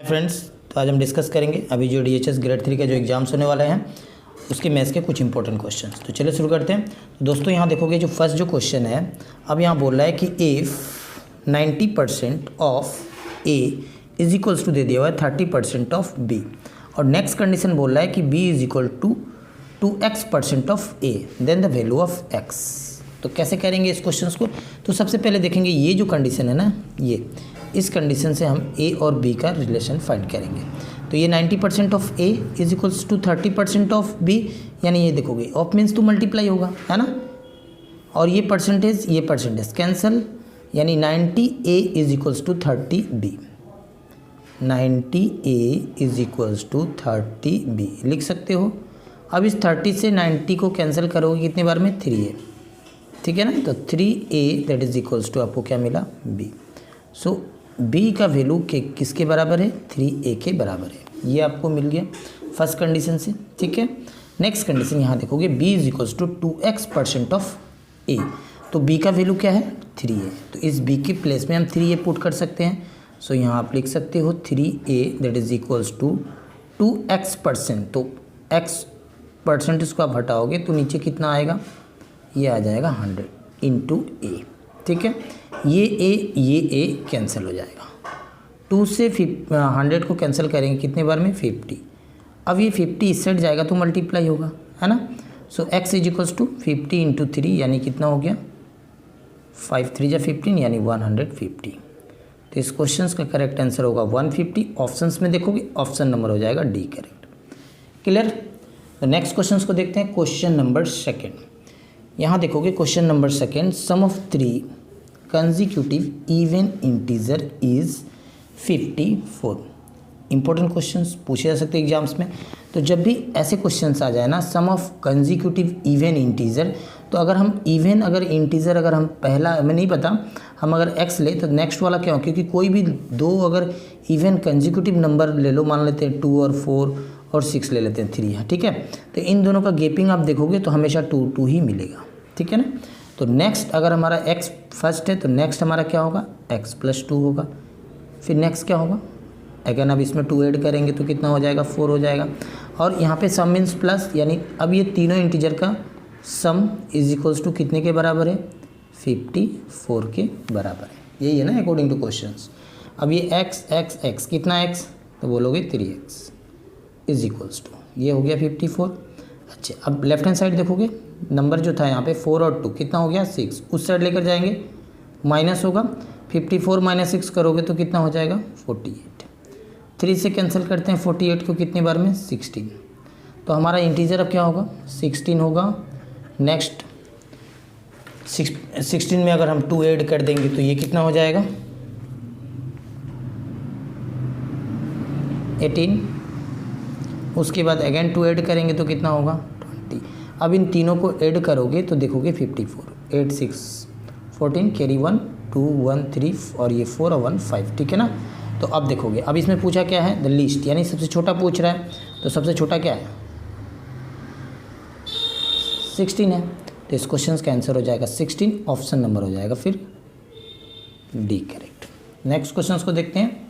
Friends, तो आज हम डिस्कस करेंगे अभी जो DHS ग्रेड 3 का जो एग्ज़ाम्स होने वाले हैं उसके मैथ्स के कुछ इंपॉर्टेंट क्वेश्चंस। तो चलिए शुरू करते हैं। तो दोस्तों यहाँ देखोगे जो फर्स्ट जो क्वेश्चन है, अब यहाँ बोल रहा है कि if 90% of A is equals to दे दिया हुआ है 30% ऑफ बी, और नेक्स्ट कंडीशन बोल रहा है कि B is equal to 2x% of A, then the value of x. तो कैसे करेंगे इस क्वेश्चंस को? तो सबसे पहले देखेंगे ये जो कंडीशन है ना, ये इस कंडीशन से हम ए और बी का रिलेशन फाइंड करेंगे। तो ये 90% of A is equals to 30% of B, यानी ये देखोगे ऑफ मीन्स टू मल्टीप्लाई होगा, है ना, और ये परसेंटेज कैंसल, यानी 90A is equals to 30B, 90A is equals to 30B लिख सकते हो। अब इस 30 से 90 को कैंसिल करोगे कितनी बार में? 3A, ठीक है ना। तो 3A that is equals to आपको क्या मिला? B। सो B का वैल्यू किसके बराबर है? 3A के बराबर है। ये आपको मिल गया फर्स्ट कंडीशन से, ठीक है। नेक्स्ट कंडीशन यहाँ देखोगे B is equals to 2x% of A, तो B का वैल्यू क्या है? 3A। तो इस B के प्लेस में हम 3A पुट कर सकते हैं। सो यहाँ आप लिख सकते हो 3A that is equals to 2x%, तो x% इसको आप हटाओगे तो नीचे कितना आएगा? ये आ जाएगा 100 इंटू A, ठीक है। ये A कैंसिल हो जाएगा। 2 से 100 को कैंसिल करेंगे कितने बार में? 50। अब ये 50 इस साइड जाएगा तो मल्टीप्लाई होगा, है ना। So x is equals to 50 into 3, यानी कितना हो गया? 5 3 जा 15, यानी 150। तो इस क्वेश्चन का करेक्ट आंसर होगा 150। ऑप्शंस में देखोगे ऑप्शन नंबर हो जाएगा डी करेक्ट। क्लियर? तो नेक्स्ट क्वेश्चन को देखते हैं। क्वेश्चन नंबर सेकेंड, यहाँ देखोगे question number second, sum of 3 consecutive even integer is 54। Important questions पूछे जा सकते हैं एग्जाम्स में। तो जब भी ऐसे क्वेश्चंस आ जाए ना, सम ऑफ कंसेक्यूटिव इवन इंटीजर, तो अगर हम इवन इंटीजर अगर हम पहला हमें नहीं पता, हम अगर x ले तो नेक्स्ट वाला क्या हो, क्योंकि कोई भी दो अगर इवन कंसेक्यूटिव नंबर ले लो, मान लेते हैं 2 और 4 और 6 ले लेते हैं 3, ठीक है। तो इन दोनों का गैपिंग आप देखोगे तो हमेशा 2 2 ही मिलेगा, ठीक है ना। तो नेक्स्ट अगर हमारा x फर्स्ट है तो नेक्स्ट हमारा क्या होगा? x + 2 होगा। फिर नेक्स्ट क्या होगा? अगेन अब इसमें 2 ऐड करेंगे तो कितना हो जाएगा? 4 हो जाएगा। और यहाँ पे सम मीन्स प्लस, यानी अब ये तीनों इंटीजर का सम इज इक्वल्स टू कितने के बराबर है? 54 के बराबर है। यही है ना अकॉर्डिंग टू क्वेश्चंस। अब ये x कितना x? तो बोलोगे 3x इज इक्वल्स टू, ये हो गया 54। अच्छा, अब लेफ्ट हैंड साइड देखोगे, नंबर जो था यहाँ पे 4 और 2 कितना हो गया? 6। उस साइड लेकर जाएंगे माइनस होगा, 54 माइनस 6 करोगे तो कितना हो जाएगा? 48। 3 से कैंसिल करते हैं 48 को कितने बार में? 16। तो हमारा इंटीजर अब क्या होगा? 16 होगा। नेक्स्ट 16 में अगर हम 2 ऐड कर देंगे तो ये कितना हो जाएगा? 18। उसके बाद अगेन 2 ऐड करेंगे तो कितना होगा? 20। अब इन तीनों को ऐड करोगे तो देखोगे 54, 8 6 14, कैरी 1 2 1 3 और ये 4 और 1 5, ठीक है ना। तो अब देखोगे, अब इसमें पूछा क्या है? द लीस्ट, यानी सबसे छोटा पूछ रहा है। तो सबसे छोटा क्या है? 16 है। तो इस क्वेश्चन का आंसर हो जाएगा 16, ऑप्शन नंबर हो जाएगा फिर डी करेक्ट। नेक्स्ट क्वेश्चन को देखते हैं।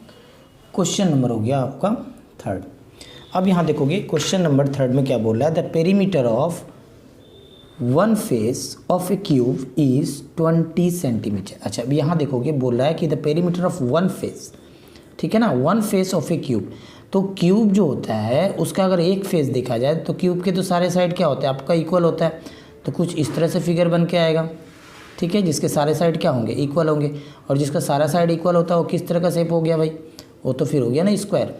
क्वेश्चन नंबर हो गया आपका थर्ड। अब यहाँ देखोगे क्वेश्चन नंबर थर्ड में क्या बोल रहा है? The perimeter of one face of a cube is 20 centimetre. अच्छा, अब यहाँ देखोगे बोल रहा है कि the perimeter of one face, ठीक है ना, one face of a cube. तो क्यूब जो होता है उसका अगर एक फेस देखा जाए तो क्यूब के तो सारे साइड क्या होते हैं? आपका इक्वल होता है। तो कुछ इस तरह से फिगर बन के आएगा, ठीक है, जिसके सारे साइड क्या होंगे? इक्वल होंगे। और जिसका सारा साइड इक्वल होता है वो किस तरह का शेप हो गया भाई? वो तो फिर हो गया ना स्क्वायर,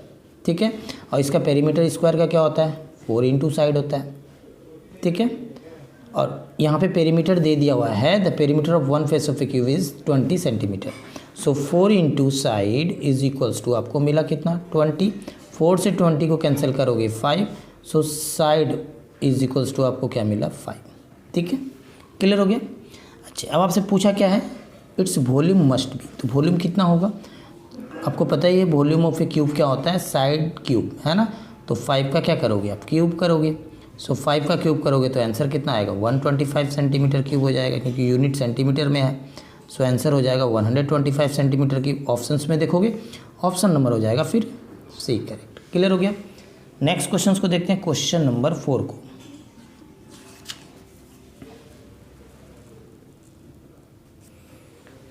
ठीक है। और इसका पेरीमीटर स्क्वायर का क्या होता है? 4 इंटू साइड होता है, ठीक है। और यहाँ पे पेरीमीटर दे दिया हुआ है, the perimeter of one face of a cube is 20 centimetre. So 4 into side is equals to आपको मिला कितना? 20। 4 से 20 को कैंसिल करोगे 5, so side is equals to आपको क्या मिला? 5, ठीक है। क्लियर हो गया? अच्छा, अब आपसे पूछा क्या है? Its volume must be. तो वॉल्यूम कितना होगा? आपको पता ही है वॉल्यूम ऑफ ए क्यूब क्या होता है? साइड क्यूब, है ना। तो 5 का क्या करोगे आप? क्यूब करोगे। सो 5 का क्यूब करोगे तो आंसर कितना आएगा? 125 सेंटीमीटर क्यूब हो जाएगा, क्योंकि यूनिट सेंटीमीटर में है। सो आंसर हो जाएगा 125 सेंटीमीटर की। ऑप्शंस में देखोगे ऑप्शन नंबर हो जाएगा फिर सी करेक्ट। क्लियर हो गया। नेक्स्ट क्वेश्चन को देखते हैं, क्वेश्चन नंबर 4 को।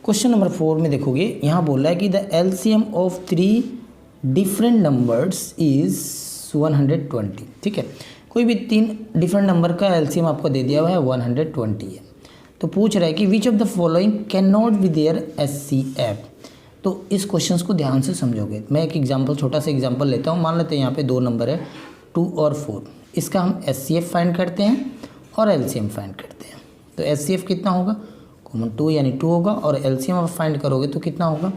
क्वेश्चन नंबर 4 में देखोगे यहाँ बोल रहा है कि the LCM of 3 different numbers is 120। ठीक है, कोई भी 3 डिफरेंट नंबर का एलसीएम आपको दे दिया हुआ है 120 है। तो पूछ रहा है कि which of the following can not be their HCF. तो इस क्वेश्चन को ध्यान से समझोगे। मैं एक एग्जाम्पल, छोटा सा एग्जाम्पल लेता हूँ। मान लेते हैं यहाँ पे 2 नंबर है 2 और 4, इसका हम एचसीएफ फाइंड करते हैं और एलसीएम फाइंड करते हैं। तो एचसीएफ कितना होगा, कॉमन 2 यानी 2 होगा, और एलसीएम आप फाइंड करोगे तो कितना होगा,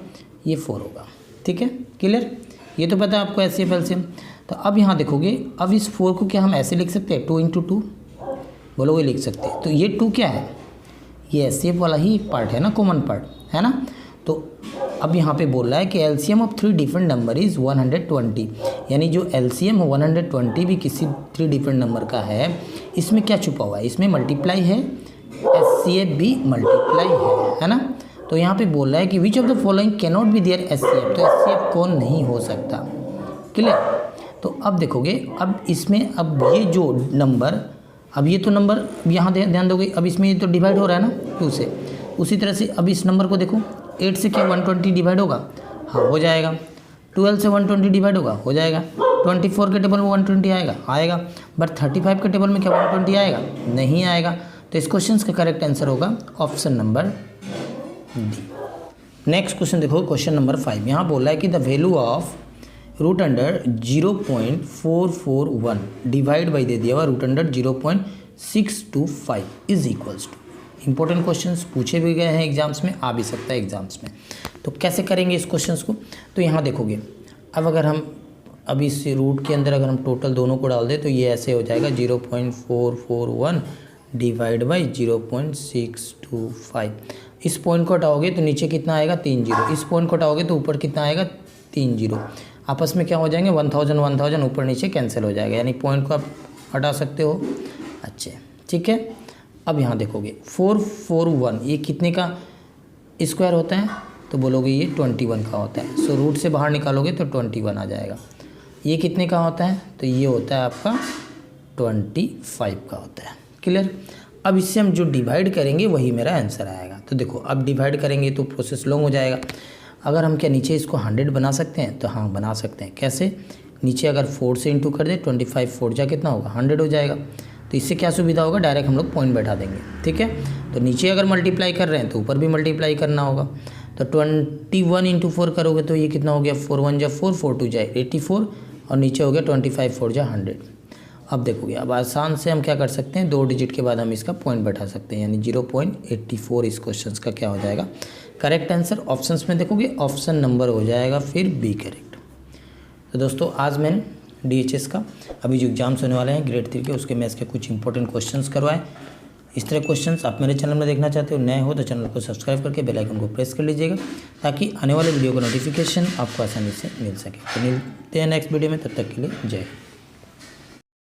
ये 4 होगा। ठीक है, क्लियर। ये तो पता है आपको एचसीएफ एलसीएम। तो अब यहाँ देखोगे, अब इस 4 को क्या हम ऐसे लिख सकते हैं, 2 × 2 बोलोगे, लिख सकते हैं। तो ये 2 क्या है, ये एचसीएफ वाला ही एक पार्ट है ना, कॉमन पार्ट है ना। तो अब यहाँ पे बोल रहा है कि LCM of 3 different number is 120, यानी जो एलसीएम 120 भी किसी 3 डिफरेंट नंबर का है, इसमें क्या छुपा हुआ है, इसमें मल्टीप्लाई है, एचसीएफ भी मल्टीप्लाई है ना। तो यहाँ पे बोल रहा है कि which of the following can not be their HCF. तो एचसीएफ कौन नहीं हो सकता, क्लियर। तो अब देखोगे, अब इसमें अब ये जो नंबर, अब ये तो नंबर यहाँ ध्यान दोगे, अब इसमें ये तो डिवाइड हो रहा है ना 2 से। उसी तरह से अब इस नंबर को देखो, 8 से क्या 120 डिवाइड होगा, हाँ हो जाएगा। 12 से 120 डिवाइड होगा, हो जाएगा। 24 के टेबल में 120 आएगा। बट 35 के टेबल में क्या 120 आएगा, नहीं आएगा। तो इस क्वेश्चन का करेक्ट आंसर होगा option number D. Next question देखो, क्वेश्चन नंबर 5। यहाँ बोल रहा है कि the value of √0.441 divide by दे दिया हुआ √0.625 is equals to. Important questions पूछे भी गए हैं एग्जाम्स में, आ भी सकता है एग्जाम्स में। तो कैसे करेंगे इस क्वेश्चंस को, तो यहाँ देखोगे, अब अगर हम अभी इस रूट के अंदर अगर हम टोटल दोनों को डाल दें तो ये ऐसे हो जाएगा 0.441 डिवाइड बाई 0.625। इस पॉइंट को हटाओगे तो नीचे कितना आएगा, 3 0। इस पॉइंट को हटाओगे तो ऊपर कितना आएगा, 3 0। आपस में क्या हो जाएंगे, 1000 ऊपर नीचे कैंसिल हो जाएगा, यानी पॉइंट को आप हटा सकते हो। अच्छा, ठीक है। अब यहाँ देखोगे 441 ये कितने का स्क्वायर होता है, तो बोलोगे ये 21 का होता है। सो रूट से बाहर निकालोगे तो 21 आ जाएगा। ये कितने का होता है, तो ये होता है आपका 25 का होता है। क्लियर। अब इससे हम जो डिवाइड करेंगे वही मेरा आंसर आएगा। तो देखो, अब डिवाइड करेंगे तो प्रोसेस लॉन्ग हो जाएगा। अगर हम क्या नीचे इसको 100 बना सकते हैं, तो हाँ बना सकते हैं। कैसे, नीचे अगर 4 से इंटू कर दे, 25 4 जा कितना होगा, 100 हो जाएगा। तो इससे क्या सुविधा होगा, डायरेक्ट हम लोग पॉइंट बैठा देंगे। ठीक है, तो नीचे अगर मल्टीप्लाई कर रहे हैं तो ऊपर भी मल्टीप्लाई करना होगा। तो 21 × 4 करोगे तो ये कितना हो गया, 4 1 जा 4, 4 2 जा 84, और नीचे हो गया 25 4 जा 100। अब देखोगे, अब आसान से हम क्या कर सकते हैं, 2 डिजिट के बाद हम इसका पॉइंट बैठा सकते हैं, यानी 0.84 इस क्वेश्चन का क्या हो जाएगा, करेक्ट आंसर। ऑप्शंस में देखोगे ऑप्शन नंबर हो जाएगा फिर बी करेक्ट। तो दोस्तों, आज मैंने DHS का अभी जो एग्जाम्स होने वाले हैं ग्रेड 3 के, उसके मैथ्स के कुछ इंपॉर्टेंट क्वेश्चंस करवाए। इस तरह क्वेश्चंस आप मेरे चैनल में देखना चाहते हो, नए हो तो चैनल को सब्सक्राइब करके बेल आइकन को प्रेस कर लीजिएगा, ताकि आने वाले वीडियो का नोटिफिकेशन आपको आसानी से मिल सके। तो मिलते हैं नेक्स्ट वीडियो में, तब तक के लिए जय हिंद।